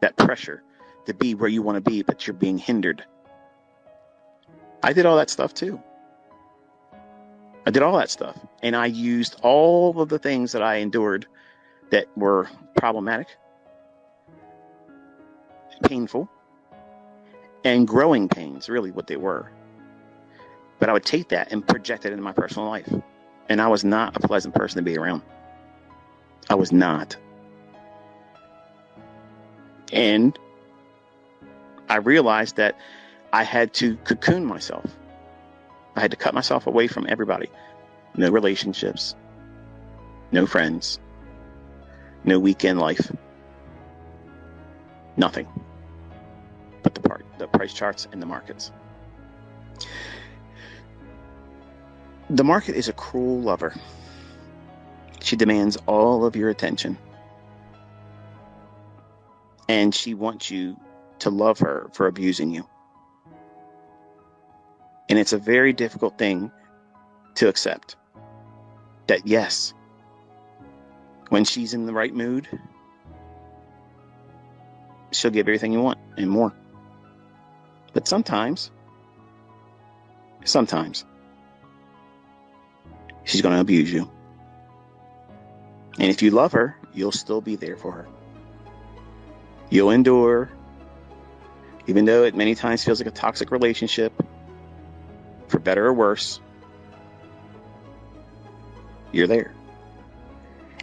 that pressure to be where you want to be, but you're being hindered. I did all that stuff too. I did all that stuff. And I used all of the things that I endured that were problematic, painful, and growing pains, really what they were. But I would take that and project it into my personal life. And I was not a pleasant person to be around. I was not. And I realized that I had to cocoon myself. I had to cut myself away from everybody. No relationships, no friends, no weekend life, nothing but the price charts and the markets. The market is a cruel lover. She demands all of your attention. And she wants you to love her for abusing you. And it's a very difficult thing to accept. That yes, when she's in the right mood, she'll give everything you want and more. But sometimes, she's going to abuse you. And if you love her, you'll still be there for her. You'll endure, even though it many times feels like a toxic relationship, for better or worse. You're there.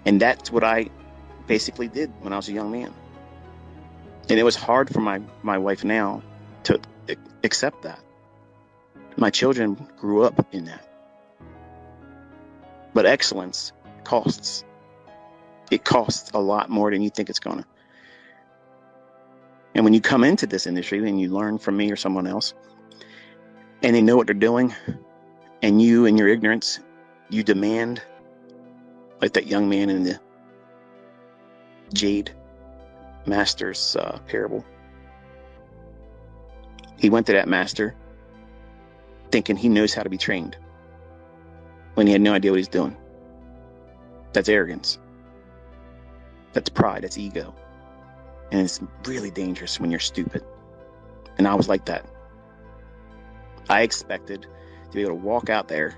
And that's what I basically did when I was a young man. And it was hard for my wife now to accept that. My children grew up in that. But excellence costs. It costs a lot more than you think it's gonna. And when you come into this industry and you learn from me or someone else, and they know what they're doing, and you in your ignorance, you demand, like that young man in the Jade Master's parable. He went to that master thinking he knows how to be trained when he had no idea what he's doing. That's arrogance. That's pride. That's ego. And it's really dangerous when you're stupid. And I was like that. I expected to be able to walk out there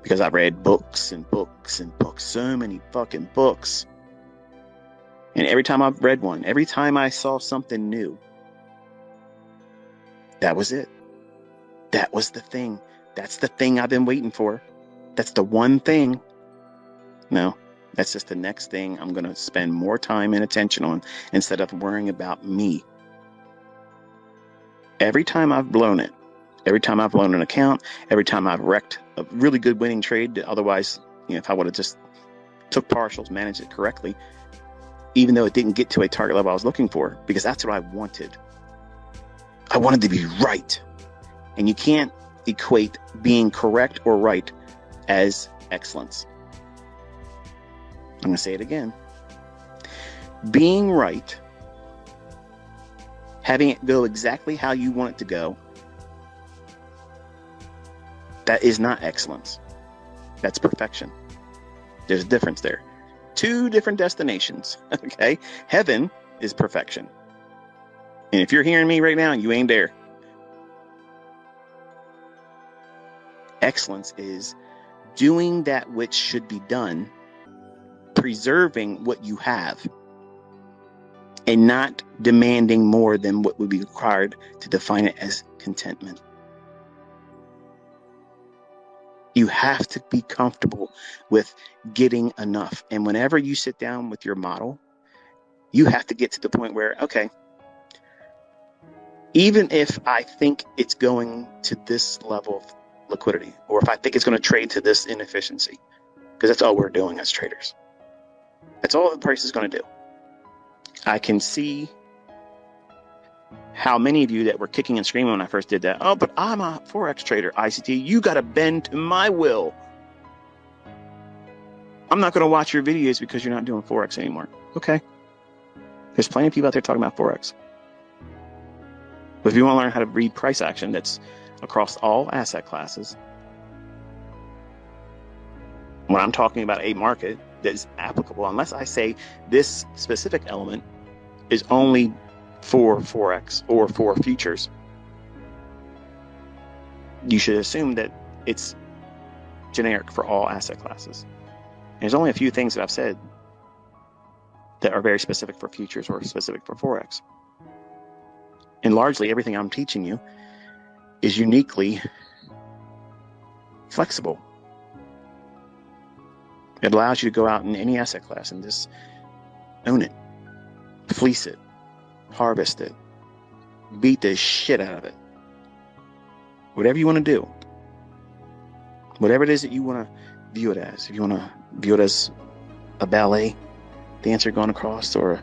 because I read books and books and books, so many fucking books. And every time I've read one, every time I saw something new, that was it. That was the thing. That's the thing I've been waiting for. That's the one thing. No, that's just the next thing I'm going to spend more time and attention on instead of worrying about me. Every time I've blown it, every time I've blown an account, every time I've wrecked a really good winning trade that otherwise, if I would have just took partials, managed it correctly, even though it didn't get to a target level I was looking for, because that's what I wanted. I wanted to be right. And you can't equate being correct or right as excellence. I'm going to say it again. Being right, having it go exactly how you want it to go, that is not excellence. That's perfection. There's a difference there. Two different destinations, okay? Heaven is perfection. And if you're hearing me right now, you ain't there. Excellence is doing that which should be done, preserving what you have, and not demanding more than what would be required to define it as contentment. You have to be comfortable with getting enough. And whenever you sit down with your model, you have to get to the point where, okay, even if I think it's going to this level of liquidity, or if I think it's going to trade to this inefficiency, because that's all we're doing as traders. That's all the price is going to do. I can see how many of you that were kicking and screaming when I first did that. Oh, but I'm a Forex trader, ICT. You got to bend to my will. I'm not going to watch your videos because you're not doing Forex anymore. Okay. There's plenty of people out there talking about Forex. But if you want to learn how to read price action that's across all asset classes, when I'm talking about a market that is applicable, unless I say this specific element is only for Forex or for futures, you should assume that it's generic for all asset classes. There's only a few things that I've said that are very specific for futures or specific for Forex. And largely everything I'm teaching you is uniquely flexible. It allows you to go out in any asset class and just own it, fleece it, harvest it, beat the shit out of it. Whatever you want to do, whatever it is that you want to view it as. If you want to view it as a ballet dancer going across, or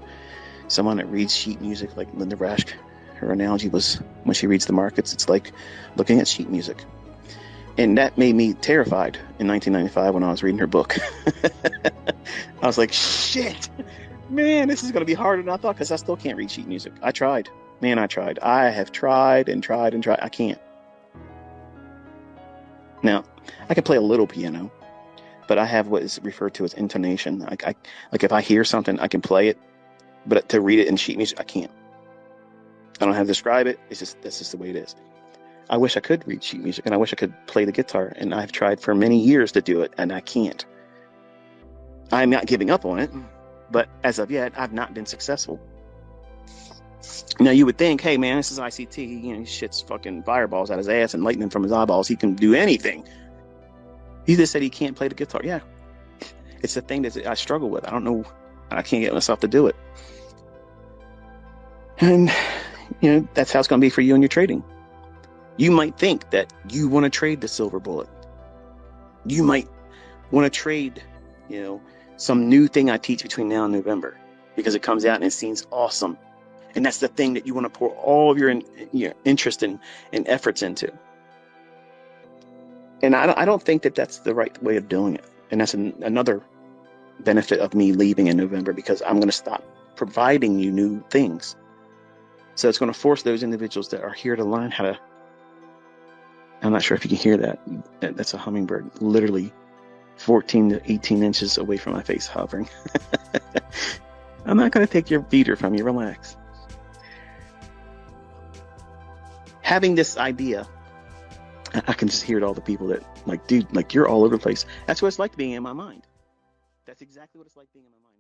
someone that reads sheet music like Linda Rasch, her analogy was when she reads the markets, it's like looking at sheet music. And that made me terrified in 1995 when I was reading her book. I was like, shit, man, this is going to be harder than I thought, because I still can't read sheet music. I tried. Man, I tried. I have tried and tried and tried. I can't. Now, I can play a little piano, but I have what is referred to as intonation. Like if I hear something, I can play it, but to read it in sheet music, I can't. I don't know how to describe it. That's just the way it is. I wish I could read sheet music, and I wish I could play the guitar, and I've tried for many years to do it, and I can't. I'm not giving up on it, but as of yet, I've not been successful. Now, you would think, hey, man, this is ICT. He shits fucking fireballs out his ass and lightning from his eyeballs. He can do anything. He just said he can't play the guitar. Yeah. It's the thing that I struggle with. I don't know. I can't get myself to do it. And, that's how it's going to be for you in your trading. You might think that you want to trade the silver bullet. You might want to trade, some new thing I teach between now and November, because it comes out and it seems awesome. And that's the thing that you want to pour all of your interest and efforts into. And I don't think that that's the right way of doing it. And that's another benefit of me leaving in November, because I'm going to stop providing you new things. So it's going to force those individuals that are here to learn how to. I'm not sure if you can hear that. That's a hummingbird, literally 14 to 18 inches away from my face, hovering. I'm not going to take your feeder from you. Relax. Having this idea, I can just hear it, all the people that, like, dude, like, you're all over the place. That's what it's like being in my mind. That's exactly what it's like being in my mind.